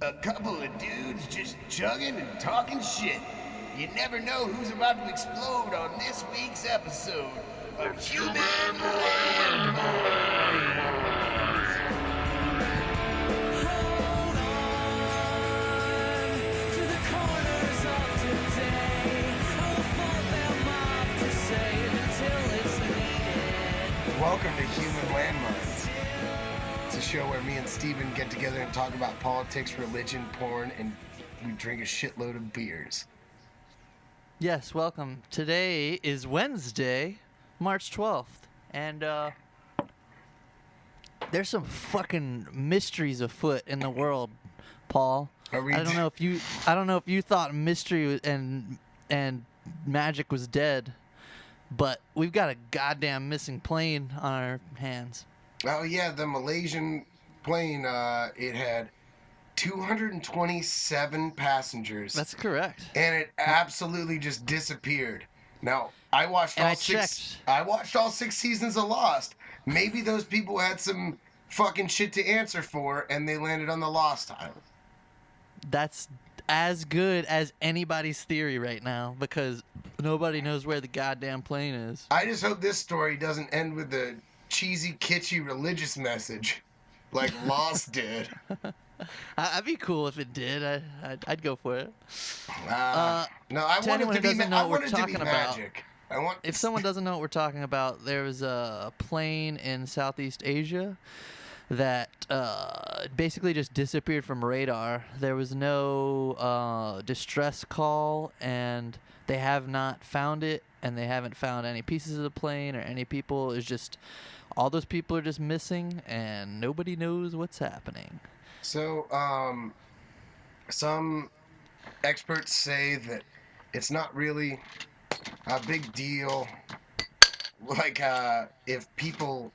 A couple of dudes just chugging and talking shit. You never know who's about to explode on this week's episode of Human Welcome to Human Landmines. It's a show where me and Steven get together and talk about politics, religion, porn, and we drink a shitload of beers. Yes, welcome. Today is Wednesday, March 12th, and there's some fucking mysteries afoot in the world, Paul. I don't know if you thought mystery and magic was dead, but we've got a goddamn missing plane on our hands. Oh yeah, the Malaysian plane, it had 227 passengers. That's correct. And it absolutely just disappeared. Now, I watched all six seasons of Lost. Maybe those people had some fucking shit to answer for and they landed on the Lost Island. That's as good as anybody's theory right now because nobody knows where the goddamn plane is. I just hope this story doesn't end with a cheesy, kitschy religious message like Lost did. I'd be cool if it did. I'd go for it. No, I want it to be magic. If someone doesn't know what we're talking about, there was a plane in Southeast Asia that basically just disappeared from radar. There was no distress call, and they have not found it, and they haven't found any pieces of the plane or any people. It's just all those people are just missing, and nobody knows what's happening. So, some experts say that it's not really a big deal, like if people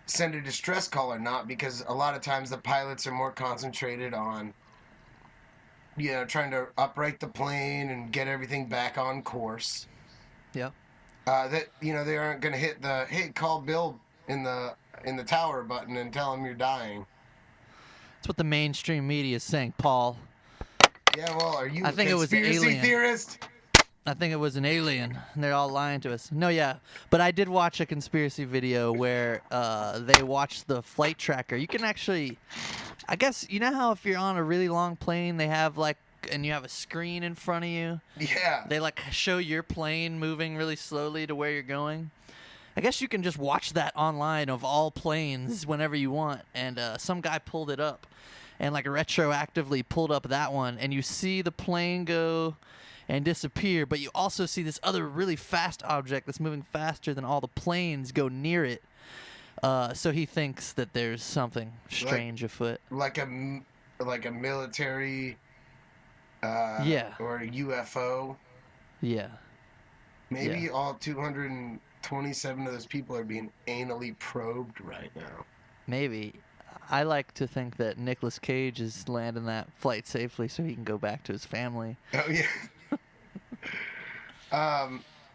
send a distress call or not, because a lot of times the pilots are more concentrated on, trying to upright the plane and get everything back on course. Yeah. That they aren't going to hit the "Hey, call Bill" in the tower button and tell him you're dying. That's what the mainstream media is saying, Paul. Yeah, well, are you a conspiracy theorist? I think it was an alien, and they're all lying to us. No, yeah, but I did watch a conspiracy video where they watched the flight tracker. You can actually, I guess, you know how if you're on a really long plane, they have and you have a screen in front of you? Yeah. They show your plane moving really slowly to where you're going. I guess you can just watch that online of all planes whenever you want, and some guy pulled it up and retroactively pulled up that one, and you see the plane go and disappear, but you also see this other really fast object that's moving faster than all the planes go near it. So he thinks that there's something strange afoot. Like a military or a UFO. Yeah. Maybe all 227 of those people are being anally probed right now. Maybe. I like to think that Nicolas Cage is landing that flight safely so he can go back to his family. Oh, yeah.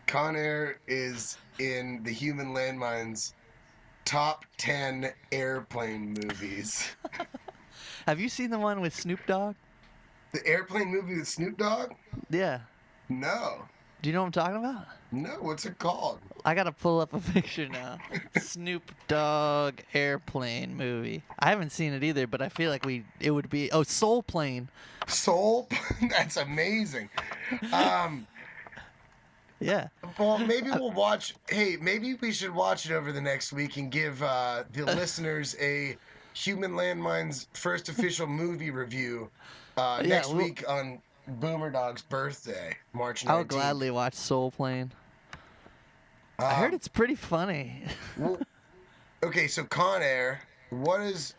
Con Air is in the Human Landmines top 10 airplane movies. Have you seen the one with Snoop Dogg? The airplane movie with Snoop Dogg? Yeah. No. Do you know what I'm talking about? No, what's it called? I gotta pull up a picture now. Snoop Dogg airplane movie. I haven't seen it either, but I feel like it would be Soul Plane. Soul? That's amazing. Yeah. Well, maybe we'll watch. Hey, maybe we should watch it over the next week and give the listeners a Human Landmines first official movie review next week on Boomer Dog's birthday, March 19th. I would gladly watch Soul Plane. I heard it's pretty funny. Okay, so Con Air. Let's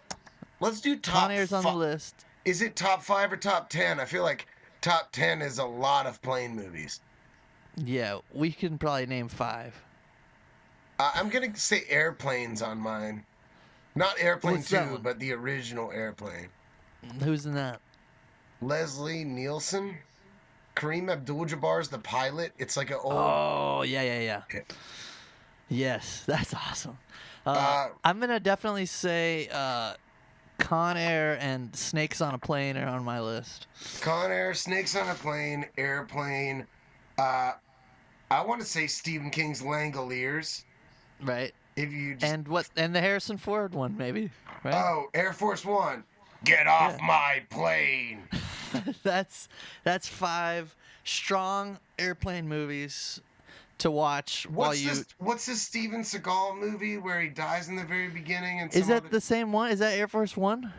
do top. Con Air's on the list. Is it top 5 or top 10? I feel like top 10 is a lot of plane movies. Yeah, we can probably name 5. I'm gonna say Airplanes on mine. Not Airplane 2, but the original Airplane. Who's in that? Leslie Nielsen. Kareem Abdul-Jabbar's the pilot. It's like an old... Oh, yeah. Yes, that's awesome. I'm going to definitely say Con Air and Snakes on a Plane are on my list. Con Air, Snakes on a Plane, Airplane. I want to say Stephen King's Langoliers. Right. If you just, and the Harrison Ford one, maybe, right? oh, Air Force One. Get off Yeah. my plane. That's 5 strong airplane movies to watch while you. What's this Steven Seagal movie where he dies in the very beginning? And Is that the same one? Is that Air Force One?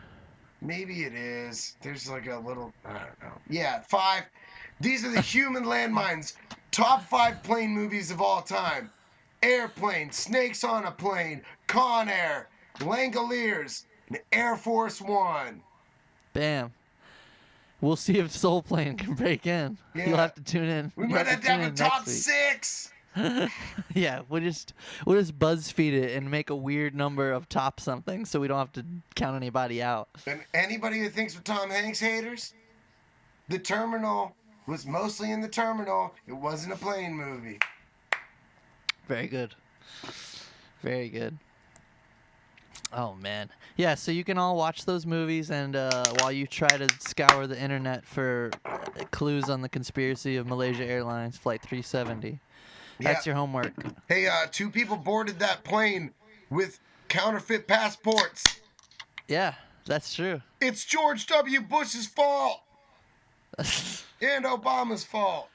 Maybe it is. There's like a little, I don't know. Yeah, 5. These are the human landmines. Top 5 plane movies of all time. Airplane, Snakes on a Plane, Con Air, Langoliers, and Air Force One. Bam. We'll see if Soul Plane can break in. Yeah. You'll have to tune in. We You'll might have have to have a tune in top next week. 6. Yeah, we'll just BuzzFeed it and make a weird number of top something so we don't have to count anybody out. And anybody who thinks we're Tom Hanks haters, The Terminal was mostly in the terminal. It wasn't a plane movie. Very good. Very good. Oh, man. Yeah, so you can all watch those movies, and while you try to scour the internet for clues on the conspiracy of Malaysia Airlines Flight 370. That's your homework. Hey, 2 people boarded that plane with counterfeit passports. Yeah, that's true. It's George W. Bush's fault. And Obama's fault.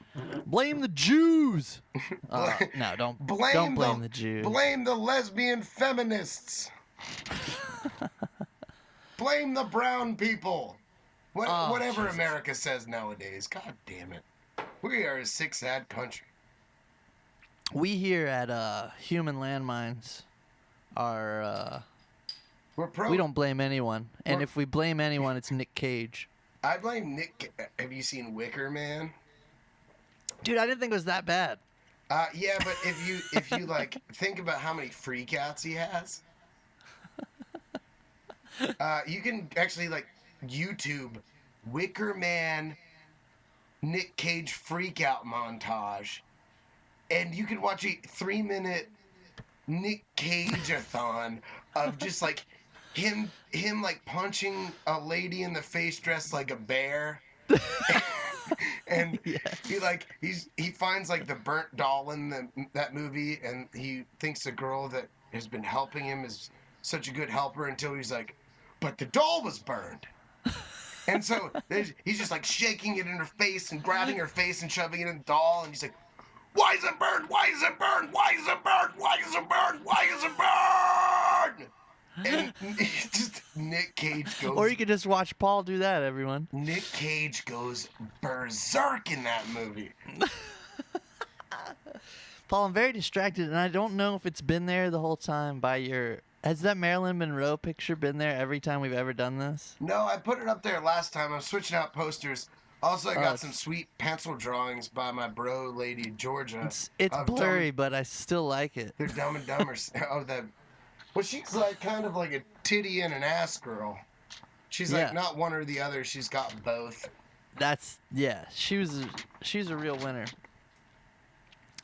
Blame the Jews. No, don't blame the Jews. Blame the lesbian feminists. Blame the brown people. Whatever Jesus. America says nowadays. God damn it. We are a sick, sad country. We here at Human Landmines are we don't blame anyone, and if we blame anyone, it's Nick Cage. I blame Nick. Have you seen Wicker Man? Dude, I didn't think it was that bad. Yeah, but if you like think about how many freakouts he has, you can actually like YouTube Wicker Man Nick Cage freakout montage, and you can watch a 3-minute Nick Cage-a-thon of just like him like punching a lady in the face dressed like a bear. And he finds like the burnt doll in that movie, and he thinks the girl that has been helping him is such a good helper until he's like, but the doll was burned. And so he's just like shaking it in her face and grabbing her face and shoving it in the doll, and he's like, why is it burned? Why is it burned? Why is it burned? Why is it burned? Why is it burned? And just Nick Cage goes. Or you could just watch Paul do that, everyone. Nick Cage goes berserk in that movie. Paul, I'm very distracted, and I don't know if it's been there the whole time by your... Has that Marilyn Monroe picture been there every time we've ever done this? No, I put it up there last time. I'm switching out posters. Also, I got some sweet pencil drawings by my bro lady, Georgia. It's blurry, but I still like it. They're Dumb and Dumber. Well, she's like kind of like a titty and an ass girl. She's like not one or the other. She's got both. She's a real winner.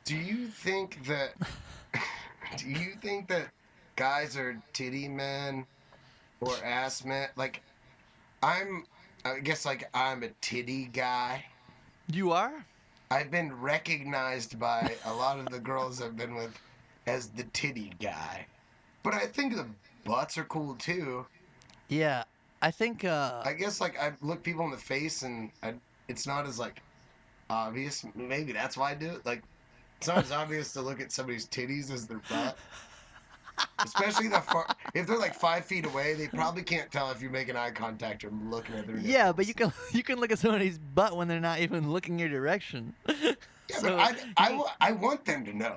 Do you think that guys are titty men or ass men? Like, I guess like I'm a titty guy. You are? I've been recognized by a lot of the girls I've been with as the titty guy. But I think the butts are cool too. Yeah, I think. I guess like I look people in the face and it's not as like obvious. Maybe that's why I do it. Like it's not as obvious to look at somebody's titties as their butt. Especially if they're like 5 feet away, they probably can't tell if you're making eye contact or looking at their nipples. Yeah, but you can look at somebody's butt when they're not even looking your direction. Yeah, so, but I want them to know.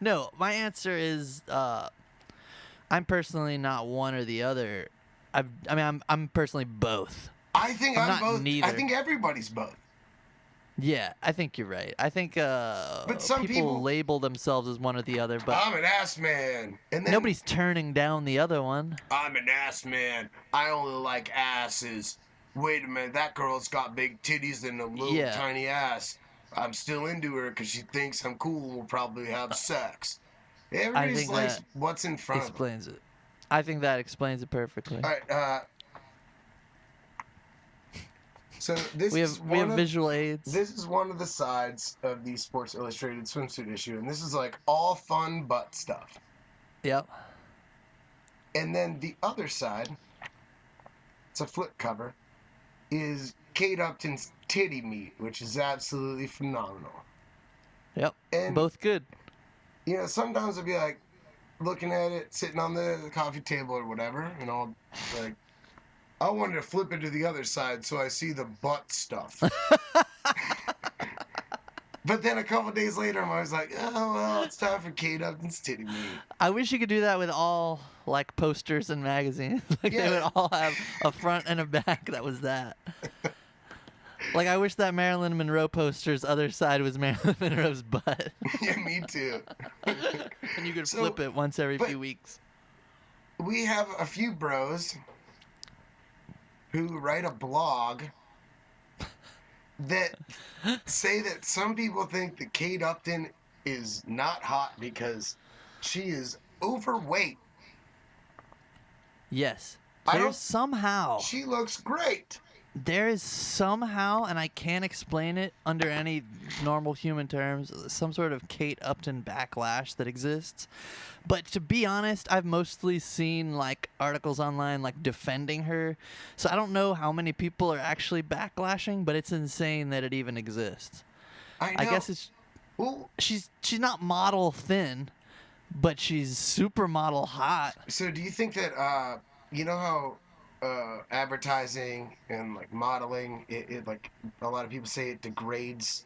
No, my answer is I'm personally not one or the other. I'm personally both. I think I'm both. Neither. I think everybody's both. Yeah, I think you're right. I think but some people label themselves as one or the other, but I'm an ass man. And then, nobody's turning down the other one. I'm an ass man. I only like asses. Wait a minute, that girl's got big titties and a little tiny ass. I'm still into her because she thinks I'm cool and we'll probably have sex. Everybody's like, what's in front explains of them. it. I think that explains it perfectly. All right. So this We is have visual aids. this is one of the sides of the Sports Illustrated swimsuit issue, and this is like all fun butt stuff. Yep. And then the other side, it's a flip cover, is Kate Upton's titty meat, which is absolutely phenomenal. Yep. And Both good. you know, sometimes I'll be like looking at it, sitting on the coffee table or whatever, and I'll like, I wanted to flip it to the other side so I see the butt stuff. But then a couple days later, I'm always like, oh, well, it's time for Kate Upton's titty meat. I wish you could do that with all like posters and magazines. Like they would all have a front and a back that was that. Like I wish that Marilyn Monroe poster's other side was Marilyn Monroe's butt. Yeah, me too. And you could flip it once every few weeks. We have a few bros who write a blog that say that some people think that Kate Upton is not hot because she is overweight. Yes. Somehow she looks great. There is somehow, and I can't explain it under any normal human terms, some sort of Kate Upton backlash that exists. But to be honest, I've mostly seen like articles online like defending her. So I don't know how many people are actually backlashing, but it's insane that it even exists. I guess it's she's not model thin, but she's supermodel hot. So do you think that you know how advertising and like modeling, it like a lot of people say it degrades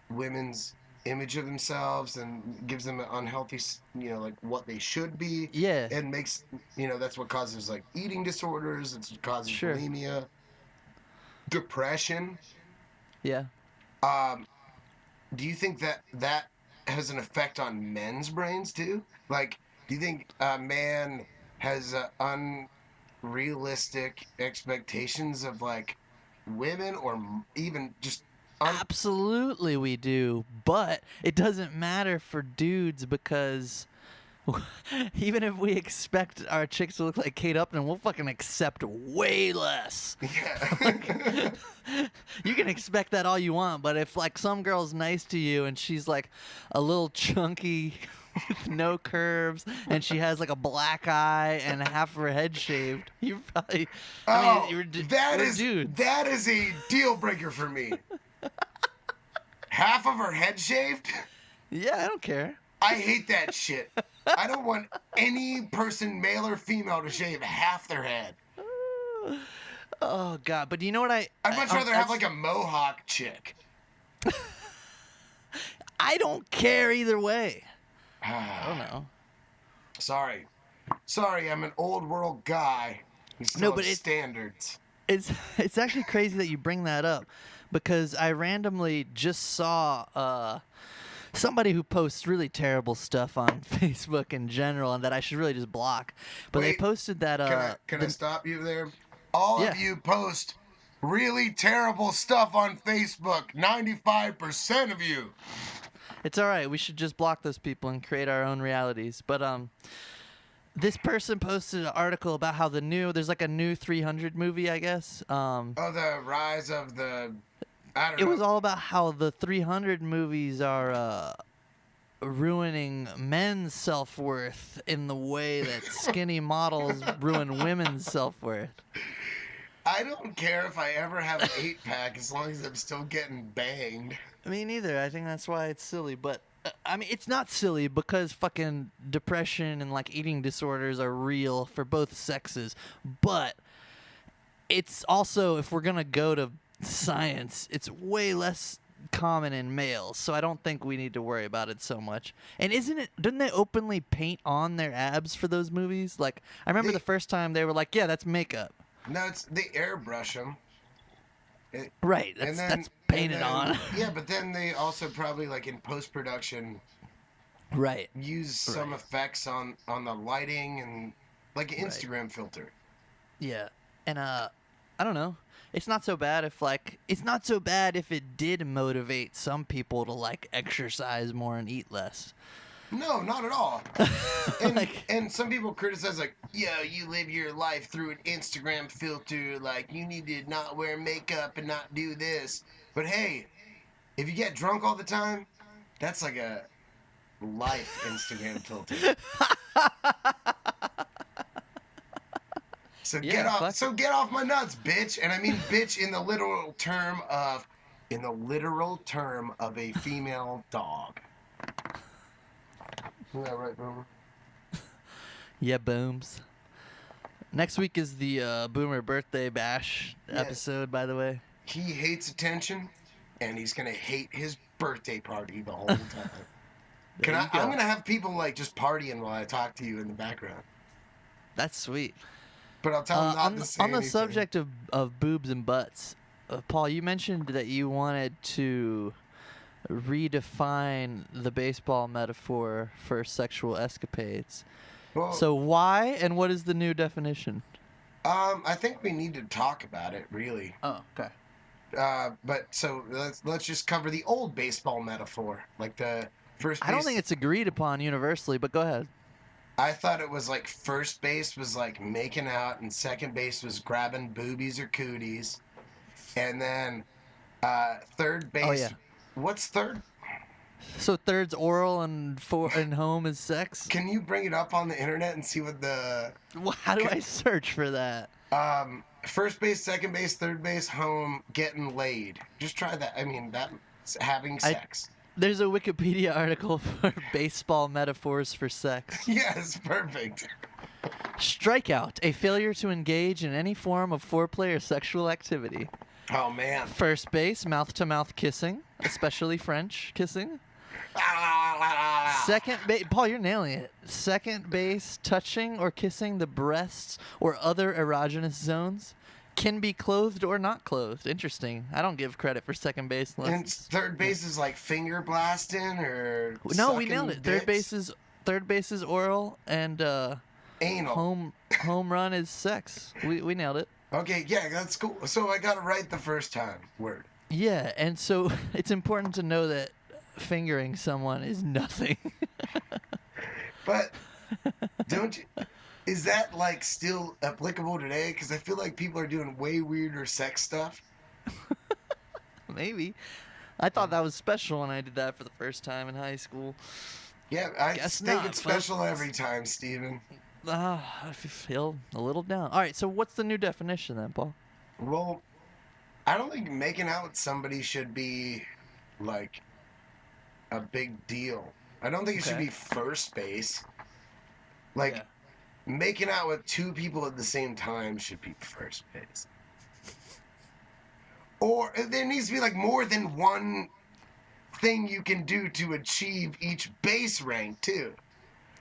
women's image of themselves and gives them an unhealthy, you know, like what they should be. Yeah. And makes, you know, that's what causes like eating disorders. It's what causes bulimia, depression. Yeah. Do you think that that has an effect on men's brains too? Like, do you think a man has unrealistic expectations of like women, or even just Absolutely we do, but it doesn't matter for dudes because even if we expect our chicks to look like Kate Upton, we'll fucking accept way less. Yeah. You can expect that all you want, but if like some girl's nice to you and she's like a little chunky with no curves and she has like a black eye and half of her head shaved, you probably that is a deal breaker for me. Half of her head shaved? Yeah, I don't care. I hate that shit. I don't want any person, male or female, to shave half their head. Oh God! But you know what I'd much rather have like a mohawk chick. I don't care either way. I don't know. Sorry, I'm an old world guy. No, but it's standards. It's actually crazy that you bring that up, because I randomly just saw somebody who posts really terrible stuff on Facebook in general, and that I should really just block. But they posted that. Can I stop you there? All of you post really terrible stuff on Facebook. 95% of you. It's all right. We should just block those people and create our own realities. But this person posted an article about how there's like a new 300 movie, I guess. The rise of the. I don't know. It was all about how the 300 movies are ruining men's self-worth in the way that skinny models ruin women's self-worth. I don't care if I ever have an 8-pack as long as I'm still getting banged. Me neither. I think that's why it's silly. But, I mean, it's not silly because fucking depression and, like, eating disorders are real for both sexes. But it's also, if we're going to go to science, it's way less common in males, so I don't think we need to worry about it so much. And didn't they openly paint on their abs for those movies? Like, I remember the first time they were like, yeah, that's makeup. No, they airbrush them. Right, that's painted on. Yeah, but then they also probably, like, in post-production, right, use some effects on the lighting and, like, an Instagram filter. Yeah, and I don't know. It's not so bad if it did motivate some people to like exercise more and eat less. No, not at all. And Like, and some people criticize like, yo, you live your life through an Instagram filter. Like you need to not wear makeup and not do this. But hey, if you get drunk all the time, that's like a life Instagram filter. So get yeah, off. fuck. So get off my nuts, bitch. And I mean bitch in the literal term of, a female dog. Isn't that right, Boomer? Yeah, booms. Next week is the Boomer birthday bash Yes. episode, by the way. He hates attention, and he's gonna hate his birthday party the whole time. There you go. I'm gonna have people like just partying while I talk to you in the background. That's sweet. But I'll tell them not to say On the anything. subject of boobs and butts, Paul, you mentioned that you wanted to redefine the baseball metaphor for sexual escapades. Well, So why and what is the new definition? I think we need to talk about it really. Oh, okay. But so let's just cover the old baseball metaphor, like the first. I don't base- think it's agreed upon universally, but go ahead. I thought it was like first base was like making out, and second base was grabbing boobies or cooties, and then third base. Oh, yeah. What's third? So third's oral and home is sex? Can you bring it up on the internet and see what the How do I search for that? first base, second base, third base, home, getting laid? Just try that. I mean, that's having sex. There's a Wikipedia article for baseball metaphors for sex. Yes, perfect. Strikeout, a failure to engage in any form of foreplay or sexual activity. Oh man. First base, mouth-to-mouth kissing, especially French kissing. Second base, Paul, you're nailing it. Second base, touching or kissing the breasts or other erogenous zones. Can be clothed or not clothed. Interesting. I don't give credit for second base And unless third base is like finger blasting or no, we sucking nailed it. dicks. Third base is oral and Anal. home run is sex. We nailed it. Okay, yeah, that's cool. So I got it right the first time. Word. Yeah, and so it's important to know that fingering someone is nothing. But don't you? Is that like still applicable today? Because I feel like people are doing way weirder sex stuff. Maybe. I thought that was special when I did that for the first time in high school. Yeah, I Guess think not, it's special folks. every time, Steven. I feel a little down. All right, so what's the new definition then, Paul? Well, I don't think making out with somebody should be like a big deal. I don't think it should Okay. be first base. Like Yeah. making out with two people at the same time should be first base. Or there needs to be like more than one thing you can do to achieve each base rank too.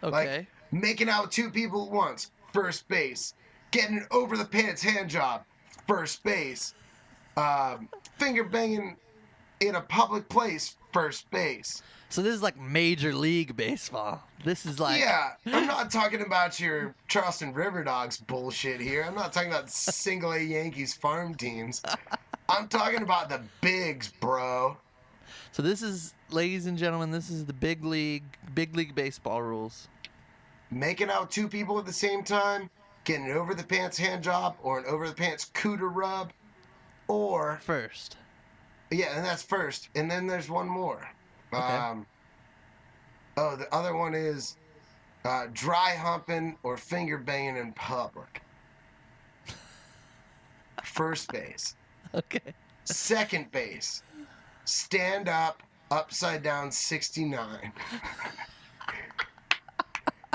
Okay. Like making out with two people at once, first base. Getting an over the pants hand job, first base. Finger banging in a public place, first base. So this is like Major League Baseball. This is like Yeah, I'm not talking about your Charleston River Dogs bullshit here. I'm not talking about single A Yankees farm teams. I'm talking about the bigs, bro. So this is, ladies and gentlemen, this is the big league baseball rules. Making out with two people at the same time, getting an over the pants hand job or an over the pants cooter rub, or First. yeah, and that's first. And then there's one more. Okay. The other one is dry humping or finger banging in public. First base. Okay. Second base. Stand up, upside down 69.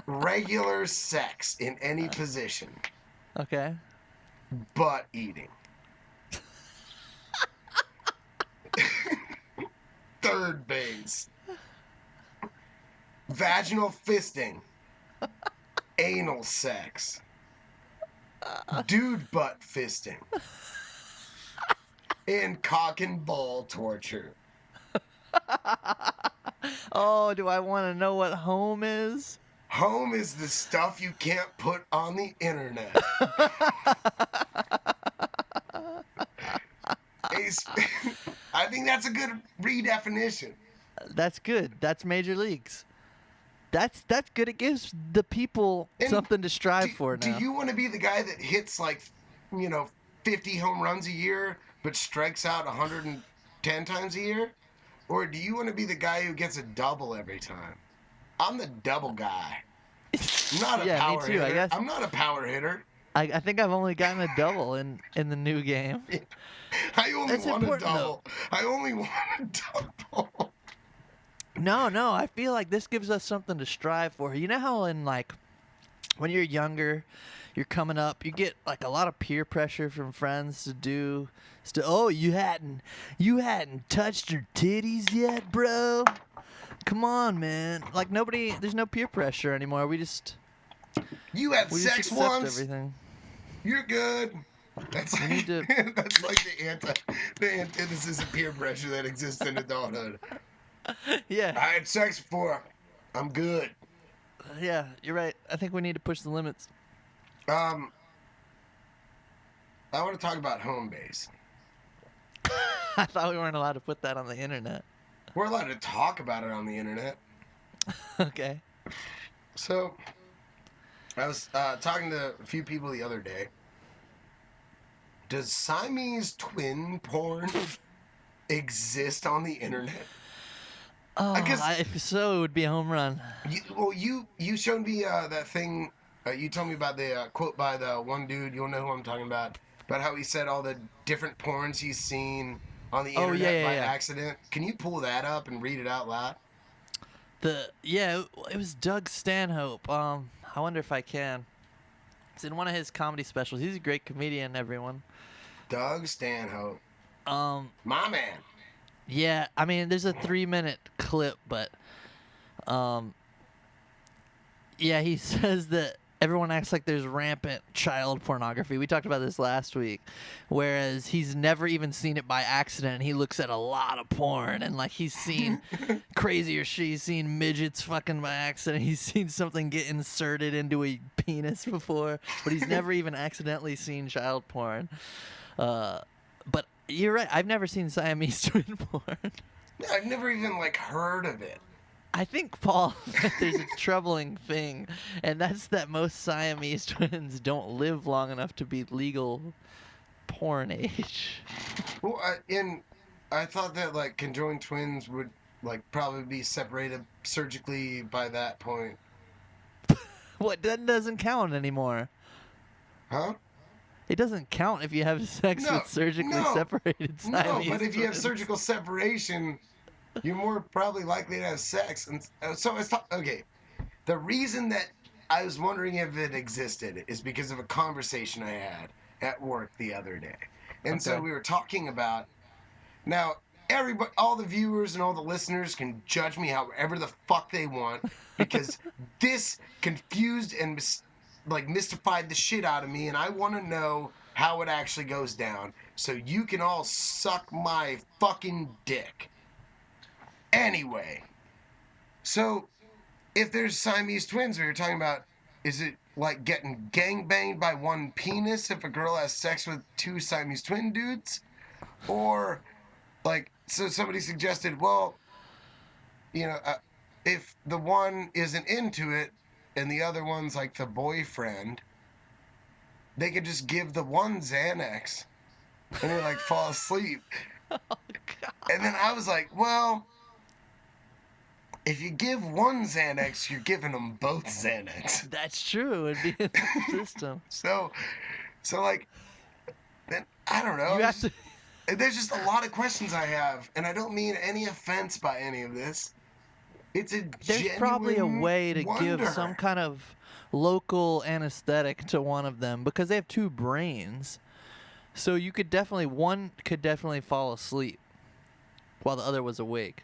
Regular sex in any position. Okay. Butt eating. Third base. Vaginal fisting. Anal sex. Dude butt fisting. And cock and ball torture. Oh, do I want to know what home is? Home is the stuff you can't put on the internet. I think that's a good redefinition. That's good. That's Major Leagues. That's good. It gives the people And something to strive do, for do now. you want to be the guy that hits like, 50 home runs a year but strikes out 110 times a year? Or do you want to be the guy who gets a double every time? I'm the double guy. I'm not a Yeah, me power too. I hitter. guess I'm not a power hitter. I think I've only gotten a double in the new game. I only That's want a important though. double. I only want a double. No, I feel like this gives us something to strive for. You know how in like when you're younger, you're coming up, you get like a lot of peer pressure from friends to do oh, you hadn't touched her titties yet, bro? Come on, man. Like there's no peer pressure anymore. You had We just sex accept once. everything. You're good. That's We need like, to that's like the antithesis of peer pressure that exists in adulthood. Yeah. I had sex before. I'm good. Yeah, you're right. I think we need to push the limits. I want to talk about home base. I thought we weren't allowed to put that on the internet. We're allowed to talk about it on the internet. Okay. So, I was talking to a few people the other day. Does Siamese twin porn exist on the internet? Oh, I guess if so, it would be a home run. You showed me that thing. You told me about the quote by the one dude. You'll know who I'm talking about how he said all the different porns he's seen on the internet by accident. Can you pull that up and read it out loud? It was Doug Stanhope. I wonder if I can. It's in one of his comedy specials. He's a great comedian, everyone. Doug Stanhope. My man. Yeah, I mean, there's a 3-minute clip, but he says that everyone acts like there's rampant child pornography. We talked about this last week, whereas he's never even seen it by accident. He looks at a lot of porn, and like he's seen crazier shit. He's seen midgets fucking by accident. He's seen something get inserted into a penis before, but he's never even accidentally seen child porn. But you're right. I've never seen Siamese twin porn. I've never even heard of it. I think, Paul, there's a troubling thing, and that's that most Siamese twins don't live long enough to be legal porn age. Well, I thought that conjoined twins would probably be separated surgically by that point. What? That doesn't count anymore. Huh? It doesn't count if you have sex with surgically separated Siamese No, but if you have twins. surgical separation, you're more probably likely to have sex. And so it's okay. The reason that I was wondering if it existed is because of a conversation I had at work the other day. And so we were talking about, now everybody, all the viewers and all the listeners can judge me however the fuck they want, because this confused and mystified the shit out of me, and I want to know how it actually goes down, so you can all suck my fucking dick. Anyway, so if there's Siamese twins, or you're talking about, is it like getting gangbanged by one penis if a girl has sex with two Siamese twin dudes? Or, so somebody suggested, well, if the one isn't into it and the other one's the boyfriend, they could just give the one Xanax and they fall asleep. Oh, God. And then I was like, well, if you give one Xanax, you're giving them both Xanax. That's true. It'd be in the system. So then I don't know. There's just a lot of questions I have, and I don't mean any offense by any of this. It's There's probably a way to give some kind of local anesthetic to one of them, because they have two brains. So one could definitely fall asleep while the other was awake.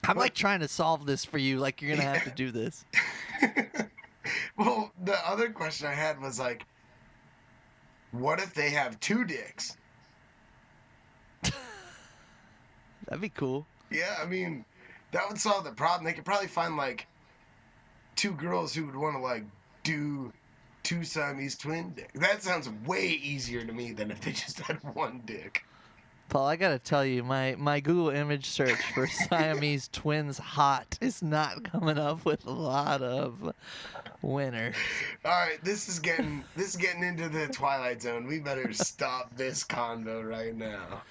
I'm trying to solve this for you. You're going to have to do this. Well, the other question I had was what if they have two dicks? That'd be cool. Yeah, I mean, that would solve the problem. They could probably find two girls who would want to do two Siamese twin dicks. That sounds way easier to me than if they just had one dick. Paul, I gotta tell you, my Google image search for Siamese twins hot is not coming up with a lot of winners. All right, this is getting into the Twilight Zone. We better stop this convo right now.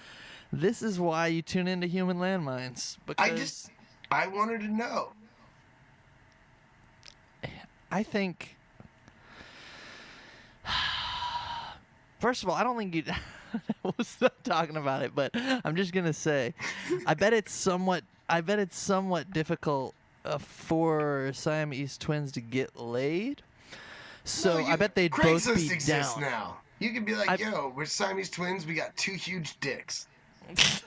This is why you tune into Human Landmines, because I wanted to know. I think, first of all, I don't think you. We'll stop talking about it, but I'm just gonna say, I bet it's somewhat difficult for Siamese twins to get laid. So I bet they'd both be exists down. Now you can be like, yo, we're Siamese twins. We got 2 huge dicks. I'm just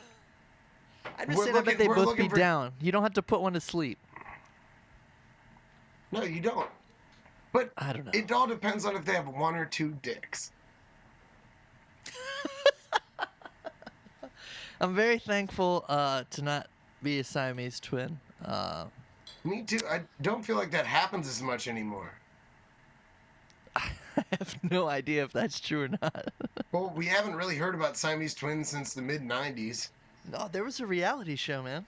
saying, I bet they'd both be down. You don't have to put one to sleep. No, you don't. But I don't know. It all depends on if they have 1 or 2 dicks. I'm very thankful to not be a Siamese twin. Me too. I don't feel like that happens as much anymore. I have no idea if that's true or not. Well, we haven't really heard about Siamese twins since the mid-90s. No, there was a reality show, man.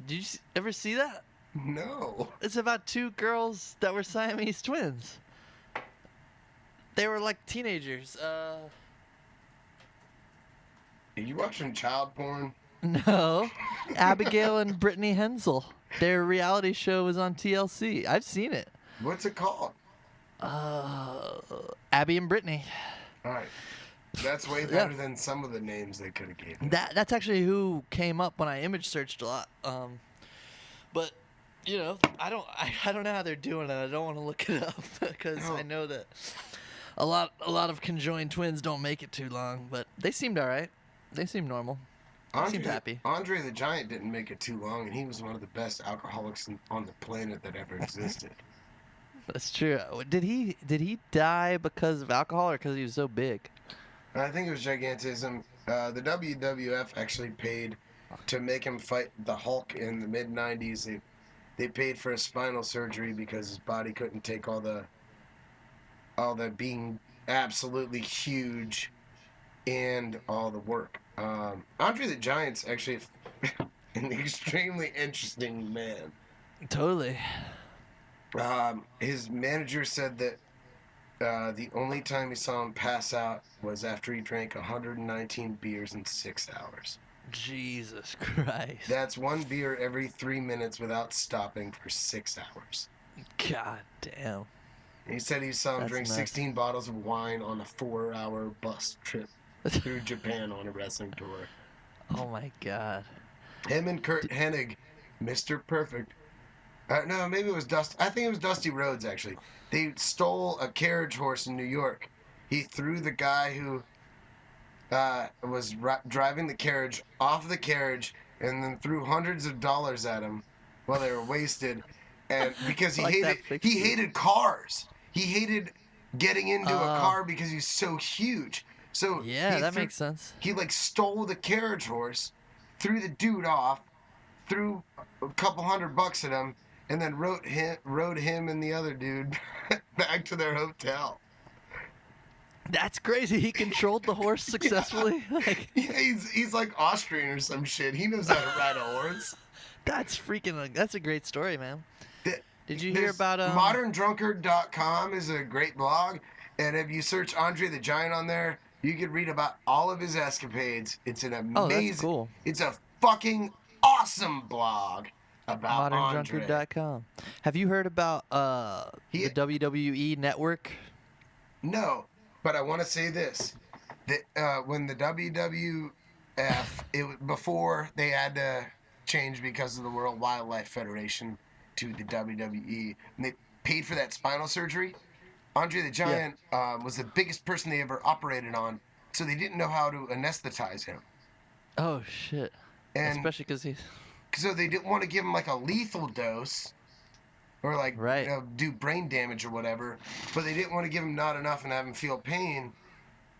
Did you ever see that? No. It's about 2 girls that were Siamese twins. They were like teenagers. Are you watching child porn? No. Abigail and Brittany Hensel. Their reality show was on TLC. I've seen it. What's it called? Abby and Brittany. All right. That's way better than some of the names they could have given. That's actually who came up when I image searched a lot. But you know, I don't know how they're doing it. I don't want to look it up because I know that a lot of conjoined twins don't make it too long. But they seemed all right. They seemed normal. They seemed happy. Andre the Giant didn't make it too long, and he was one of the best alcoholics on the planet that ever existed. That's true. Did he die because of alcohol or because he was so big? I think it was gigantism. The WWF actually paid to make him fight the Hulk in the mid-90s. They paid for a spinal surgery because his body couldn't take all the being absolutely huge and all the work. Andre the Giant's actually an extremely interesting man. Totally. His manager said that the only time he saw him pass out was after he drank 119 beers in 6 hours. Jesus Christ. That's 1 beer every 3 minutes without stopping for 6 hours. God damn. He said he saw him drink 16 bottles of wine on a 4-hour bus trip through Japan on a wrestling tour. Oh my God. Him and Kurt Hennig, Mr. Perfect. No, maybe it was Dusty. I think it was Dusty Rhodes, actually. They stole a carriage horse in New York. He threw the guy who was driving the carriage off the carriage and then threw hundreds of dollars at him while they were wasted. And because he hated cars. He hated getting into a car because he's so huge. So yeah, that makes sense. He stole the carriage horse, threw the dude off, threw a couple $100 at him, and then rode him and the other dude back to their hotel. That's crazy. He controlled the horse successfully. Yeah, he's like Austrian or some shit. He knows how to ride a horse. That's a great story, man. Did you hear about moderndrunkard.com is a great blog, and if you search Andre the Giant on there, you can read about all of his escapades. It's an amazing. Oh, that's cool. It's a fucking awesome blog about moderndrunkard.com. Have you heard about the WWE network? No, but I want to say this: that when the WWF, before they had to change because of the World Wildlife Federation to the WWE, and they paid for that spinal surgery. Andre the Giant was the biggest person they ever operated on, so they didn't know how to anesthetize him. Oh shit! And especially because so they didn't want to give him like a lethal dose, or like do brain damage or whatever. But they didn't want to give him not enough and have him feel pain.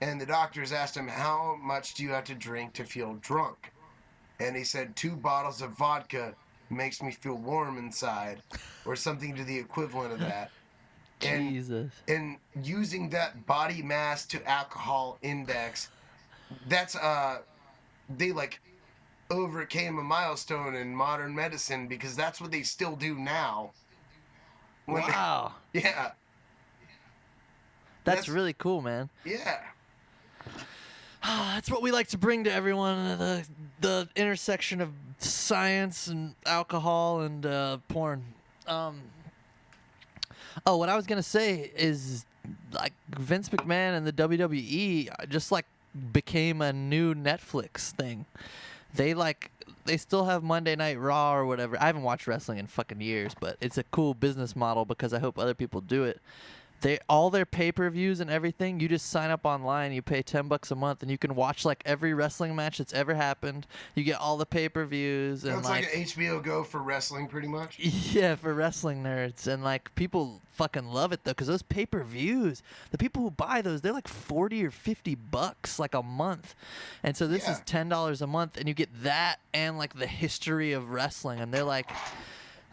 And the doctors asked him, "How much do you have to drink to feel drunk?" And he said, 2 bottles of vodka makes me feel warm inside, or something to the equivalent of that. Jesus. And using that body mass to alcohol index that's they like overcame a milestone in modern medicine because that's what they still do now. When Wow. yeah, That's really cool, man. yeah. That's what we like to bring to everyone, the intersection of science and alcohol and porn. Oh, what I was going to say is like Vince McMahon and the WWE just like became a new Netflix thing. They still have Monday Night Raw or whatever. I haven't watched wrestling in fucking years, but it's a cool business model because I hope other people do it. All their pay-per-views and everything, you just sign up online, you pay $10 a month, and you can watch like every wrestling match that's ever happened. You get all the pay-per-views and It's like an HBO Go for wrestling, pretty much. yeah, for wrestling nerds, and like people fucking love it though, because those pay-per-views, the people who buy those, they're like $40 or $50 like a month, and so this is $10 a month, and you get that and like the history of wrestling, and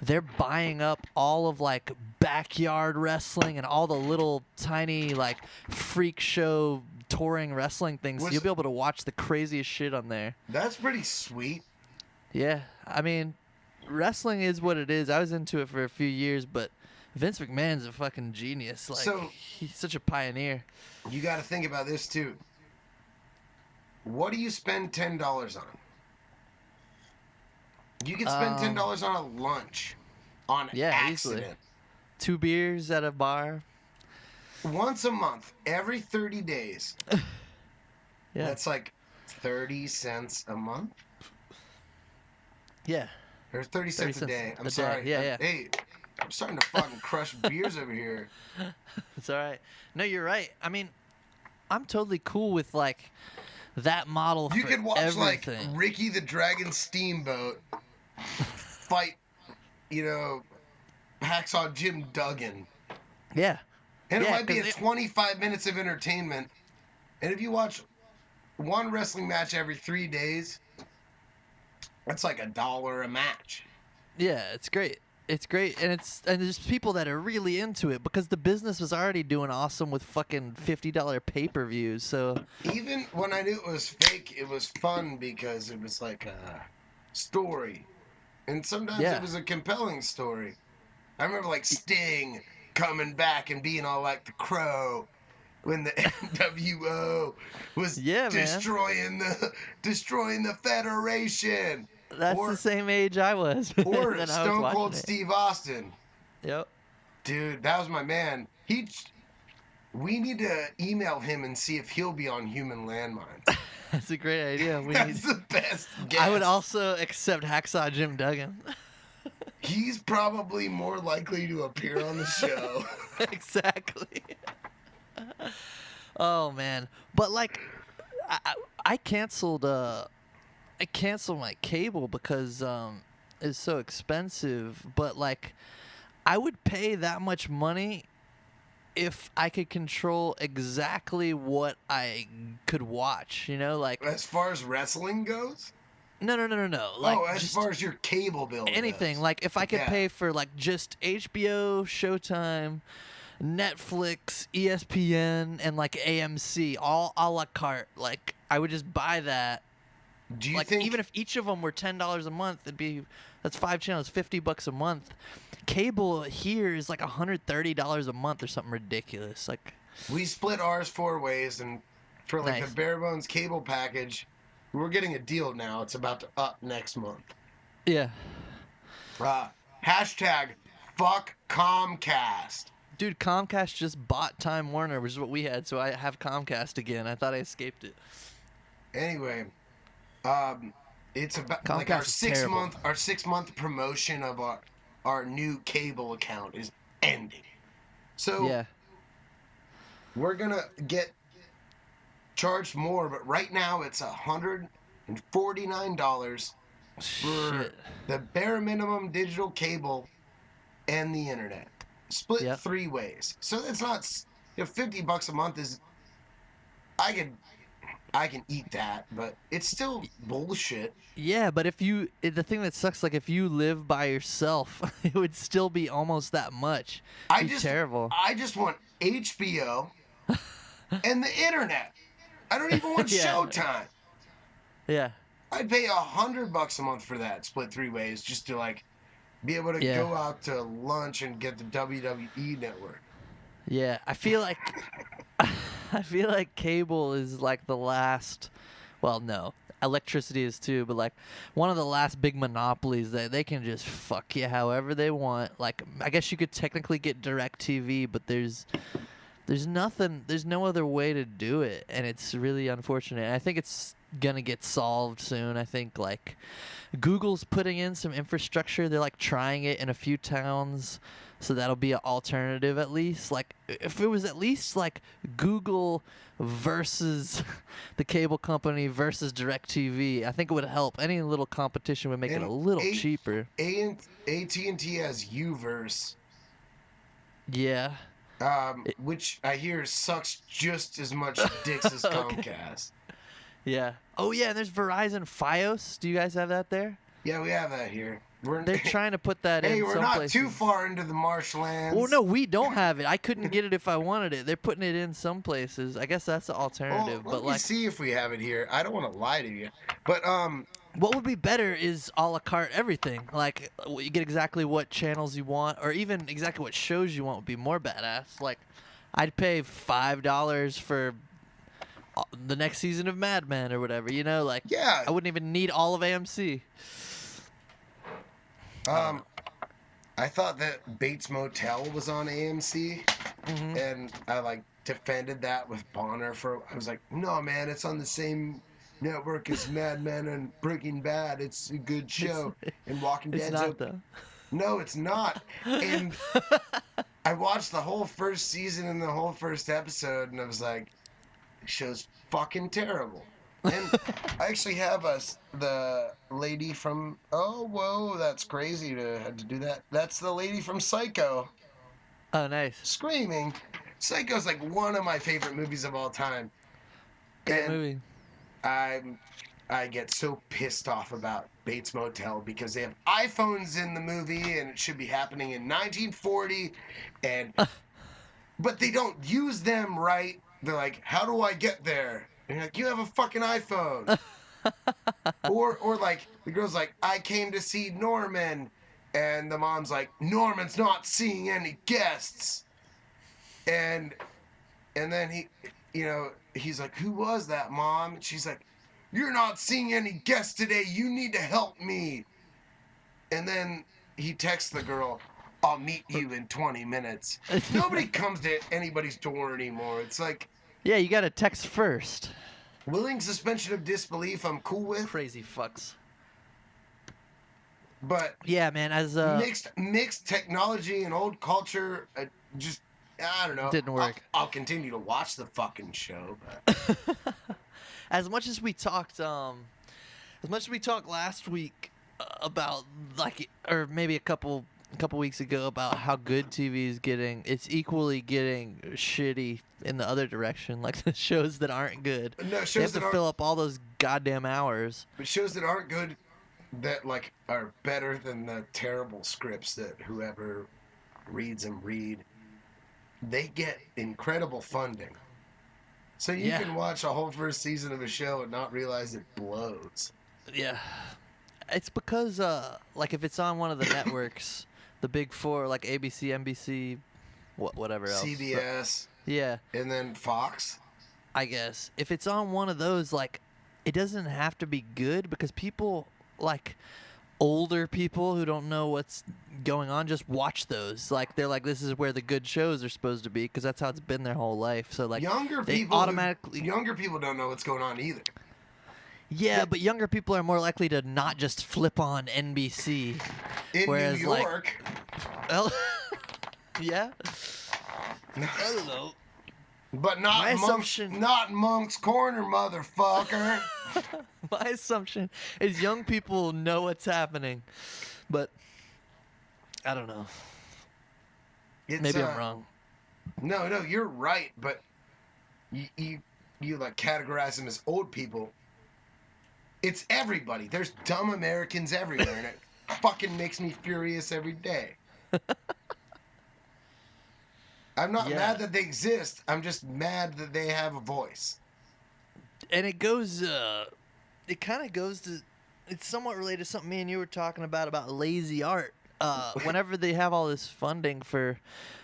they're buying up all of like backyard wrestling and all the little tiny like freak show touring wrestling things. So you'll be able to watch the craziest shit on there. That's pretty sweet. Yeah, I mean, wrestling is what it is. I was into it for a few years, but Vince McMahon's a fucking genius. Like, So- he's such a pioneer. You got to think about this too. What do you spend $10 on? You can spend $10 on a lunch, on Yeah, accident. easily. 2 beers at a bar. Once a month, every 30 days. Yeah, That's like 30 cents a month? yeah. Or 30 cents a cents day. I'm a day. sorry. Yeah, yeah. Hey, I'm starting to fucking crush beers over here. It's all right. No, you're right. I mean, I'm totally cool with like that model You for could watch everything. like Ricky the Dragon Steamboat fight, Hacksaw Jim Duggan. Yeah. And it Yeah, might be 'cause 25 minutes of entertainment. And if you watch one wrestling match every 3 days, that's like $1 a match. Yeah, it's great. It's great, and there's people that are really into it because the business was already doing awesome with fucking $50 pay-per-views. So Even when I knew it was fake, it was fun because it was like a story. And sometimes Yeah. it was a compelling story. I remember like Sting coming back and being all like the Crow when the NWO was Yeah, man. destroying the Federation. that's Or- the same age I was. Or when I was Stone watching Cold it. Steve Austin. Yep. Dude, that was my man. We need to email him and see if he'll be on Human Landmines. That's a great idea. That's the best guess. I would also accept Hacksaw Jim Duggan. He's probably more likely to appear on the show. Exactly. Oh man, but like, I canceled my cable because it's so expensive. But like, I would pay that much money if I could control exactly what I could watch. You know, like As far as wrestling goes? no. Like as just far as your cable bill anything. goes. Like if I could Yeah. pay for like just HBO, Showtime, Netflix, ESPN, and like AMC, all a la carte. Like I would just buy that. Do you Like think even if each of them were $10 a month, that's 5 channels, $50 a month. Cable here is like $130 a month or something ridiculous. Like we split ours 4 ways, and for like Nice. the bare bones cable package, we're getting a deal now. It's about to up next month. yeah, Hashtag fuck Comcast. dude, Comcast just bought Time Warner, which is what we had, so I have Comcast again. I thought I escaped it. Anyway, it's about Comcast like our is 6 terrible. month our 6 month promotion of our new cable account is ending. So Yeah. we're gonna get charged more, but right now it's $149 for Shit. the bare minimum digital cable and the internet, split Yep. 3 ways. So that's not $50 a month is I can eat that, but it's still bullshit. Yeah, but the thing that sucks, like if you live by yourself, it would still be almost that much. It'd be terrible. I just want HBO and the internet. I don't even want Yeah. Showtime. Yeah. I'd pay $100 a month for that, split 3 ways, just to like be able to Yeah. go out to lunch and get the WWE network. Yeah. I feel like cable is like the last. Well, no, electricity is too, but like one of the last big monopolies that they can just fuck you however they want. Like, I guess you could technically get DirecTV, but there's nothing, there's no other way to do it, and it's really unfortunate. And I think it's gonna get solved soon. I think like Google's putting in some infrastructure. They're like trying it in a few towns, so that'll be an alternative at least. Like if it was at least like Google versus the cable company versus DirecTV, I think it would help. Any little competition would make it a little cheaper. AT&T has Uverse. Yeah. Which I hear sucks just as much dicks as Comcast. Yeah. Oh yeah, and there's Verizon Fios. Do you guys have that there? Yeah, we have that here. They're trying to put that in. Hey, we're some not places. too far into the marshlands. Well, no, we don't have it. I couldn't get it if I wanted it. They're putting it in some places. I guess that's the alternative. Well, but let me see if we have it here. I don't want to lie to you, but what would be better is a la carte everything. Like you get exactly what channels you want, or even exactly what shows you want would be more badass. Like I'd pay $5 for the next season of Mad Men or whatever. You know, like yeah, I wouldn't even need all of AMC. I thought that Bates Motel was on AMC, and I like defended that with Bonner for. I was like, no, man, it's on the same network as Mad Men and Breaking Bad. It's a good show. And Walking Dead's It's not though. No, it's not. And I watched the whole first season and the whole first episode, and I was like, this show's fucking terrible. And I actually have the lady from. Oh, whoa, that's crazy to have to do that. That's the lady from Psycho. Oh, nice. Screaming. Psycho's like one of my favorite movies of all time. Great movie. I get so pissed off about Bates Motel because they have iPhones in the movie and it should be happening in 1940, but they don't use them right. They're like, how do I get there? And you're like, you have a fucking iPhone. or like the girl's like, I came to see Norman, and the mom's like, Norman's not seeing any guests. And then he's like, who was that, Mom? And she's like, you're not seeing any guests today. You need to help me. And then he texts the girl, I'll meet you in 20 minutes. Nobody comes to anybody's door anymore. It's like, yeah, you got to text first. Willing suspension of disbelief, I'm cool with. Crazy fucks. But yeah, man, as mixed technology and old culture, just I don't know. Didn't work. I'll continue to watch the fucking show. But. as much as we talked last week about like, or maybe a couple weeks ago about how good TV is getting, it's equally getting shitty in the other direction. Like the shows that aren't good, no, shows they have that to fill up all those goddamn hours. But shows that aren't good, that like are better than the terrible scripts that whoever reads them read. They get incredible funding, so you can watch a whole first season of a show and not realize it blows. Yeah, it's because like if it's on one of the networks. The big four, like ABC, NBC, whatever else. CBS. Yeah. And then Fox. I guess. If it's on one of those, like, it doesn't have to be good because people, like, older people who don't know what's going on just watch those. Like, they're like, this is where the good shows are supposed to be because that's how it's been their whole life. So, like, younger people don't know what's going on either. Yeah, but younger people are more likely to not just flip on NBC. Whereas, New York. Like, well, yeah. I don't know. But not Monk's Corner, motherfucker. My assumption is young people know what's happening, but I don't know. Maybe I'm wrong. No, you're right, but you like categorize them as old people. It's everybody. There's dumb Americans everywhere, and it fucking makes me furious every day. I'm not mad that they exist. I'm just mad that they have a voice. And it goes, it kind of goes to, it's somewhat related to something me and you were talking about lazy art. Whenever they have all this funding for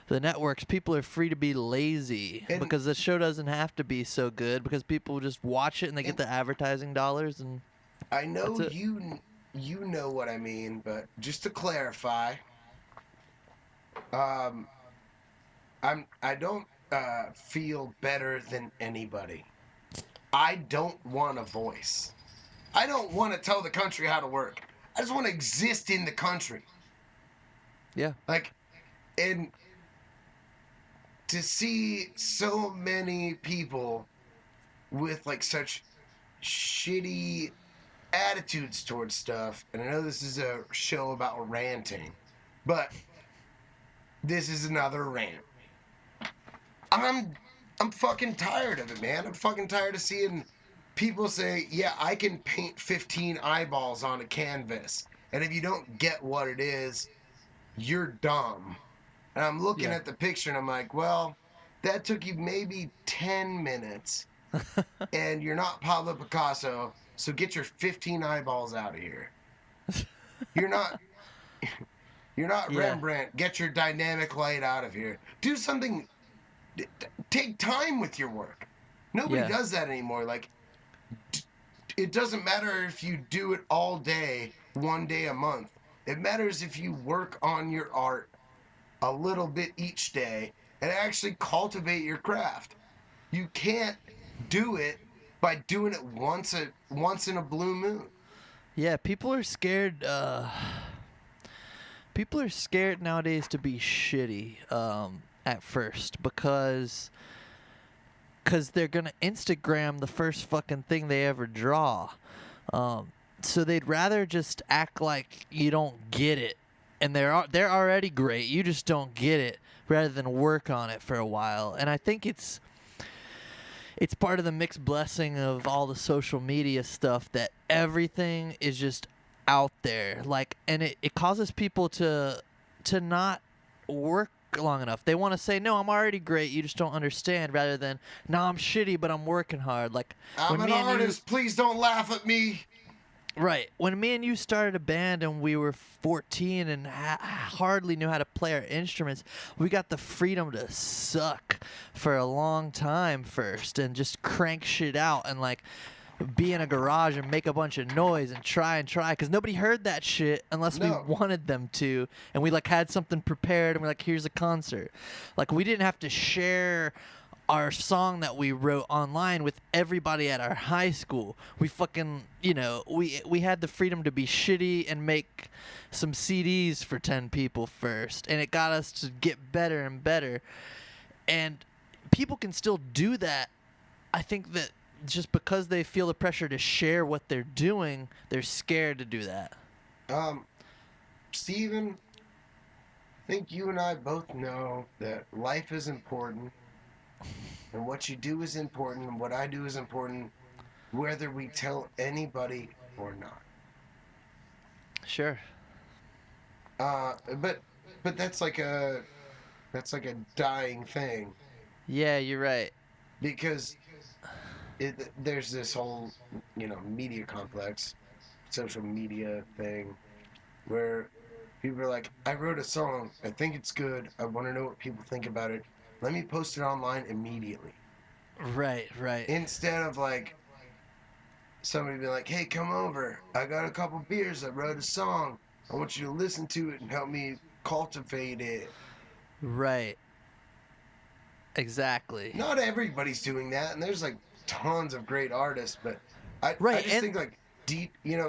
the networks, people are free to be lazy And- because the show doesn't have to be so good because people just watch it and they get the advertising dollars and I know that's it. you know what I mean, but just to clarify, um, I don't feel better than anybody. I don't want a voice. I don't want to tell the country how to work. I just want to exist in the country. Yeah. Like, and to see so many people with like such shitty attitudes towards stuff, and I know this is a show about ranting, but this is another rant. I'm fucking tired of it, man. I'm fucking tired of seeing people say, "Yeah, I can paint 15 eyeballs on a canvas." And if you don't get what it is, you're dumb. And I'm looking Yeah. at the picture and I'm like, well, that took you maybe 10 minutes and you're not Pablo Picasso, so get your 15 eyeballs out of here. You're not you're not Yeah. Rembrandt, get your dynamic light out of here. Do something, take time with your work. Nobody Yeah. does that anymore. Like, it doesn't matter if you do it all day, one day a month. It matters if you work on your art a little bit each day and actually cultivate your craft. You can't do it by doing it once in a blue moon. Yeah, people are scared. People are scared nowadays to be shitty at first because they're gonna Instagram the first fucking thing they ever draw. So they'd rather just act like you don't get it, and they're already great. You just don't get it, rather than work on it for a while. And I think it's part of the mixed blessing of all the social media stuff that everything is just out there, like, and it causes people to not work long enough. They want to say, no, I'm already great, you just don't understand, rather than, no, I'm shitty but I'm working hard. Like, I'm an artist, please don't laugh at me. Right. When me and you started a band and we were 14 and hardly knew how to play our instruments, we got the freedom to suck for a long time first and just crank shit out and like be in a garage and make a bunch of noise and try because nobody heard that shit unless No. we wanted them to, and we like had something prepared and we're like, here's a concert. Like, we didn't have to share our song that we wrote online with everybody at our high school. We fucking, we had the freedom to be shitty and make some CDs for 10 people first, and it got us to get better and better. And people can still do that. I think that just because they feel the pressure to share what they're doing, they're scared to do that. Steven, I think you and I both know that life is important. And what you do is important, and what I do is important, whether we tell anybody or not. Sure. But that's like a dying thing, Yeah, you're right. because there's this whole media complex, social media thing, where people are like, I wrote a song, I think it's good, I want to know what people think about it. Let me post it online immediately. Right. Instead of like somebody be like, hey, come over. I got a couple beers. I wrote a song. I want you to listen to it and help me cultivate it. Right. Exactly. Not everybody's doing that, and there's like tons of great artists, but I just think like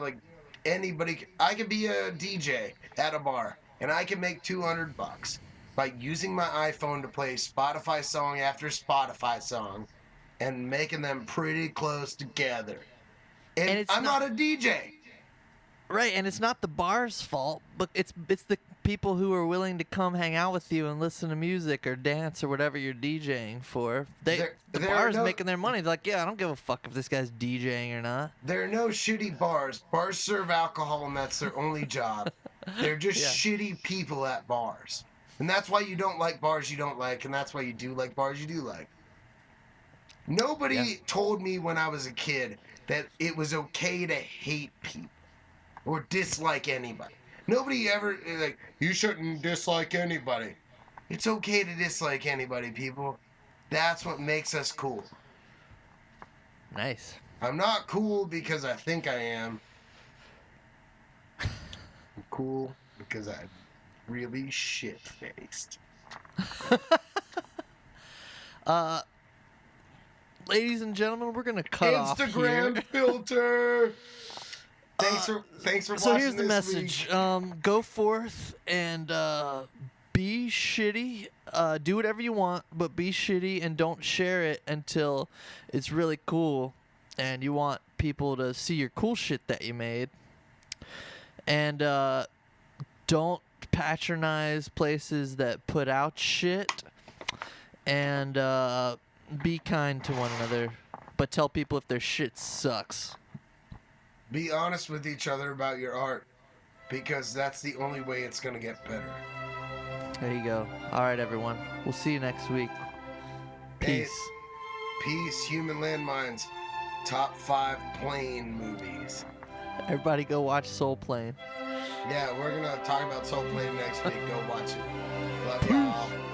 like anybody. I could be a DJ at a bar, and I can make $200 by using my iPhone to play Spotify song after Spotify song and making them pretty close together. And I'm not a DJ. Right, and it's not the bar's fault, but it's the people who are willing to come hang out with you and listen to music or dance or whatever you're DJing for. The bar's making their money. They're like, yeah, I don't give a fuck if this guy's DJing or not. There are no shitty bars. Bars serve alcohol, and that's their only job. They're just shitty people at bars. And that's why you don't like bars you don't like, and that's why you do like bars you do like. Nobody told me when I was a kid that it was okay to hate people or dislike anybody. Nobody ever, like, you shouldn't dislike anybody. It's okay to dislike anybody, people. That's what makes us cool. Nice. I'm not cool because I think I am. I'm cool because I'm really shit-faced. Ladies and gentlemen, we're gonna cut off here. Instagram filter. Thanks for watching. So here's the this message. week. Go forth and be shitty. Do whatever you want, but be shitty and don't share it until it's really cool and you want people to see your cool shit that you made. And don't patronize places that put out shit. And be kind to one another, but tell people if their shit sucks. Be honest with each other about your art, because that's the only way it's going to get better. There you go. All right, everyone. We'll see you next week. Peace. Peace, Human Landmines. Top 5 plane movies. Everybody go watch Soul Plane. Yeah, we're going to talk about Soul Plane next week. Go watch it. Love y'all.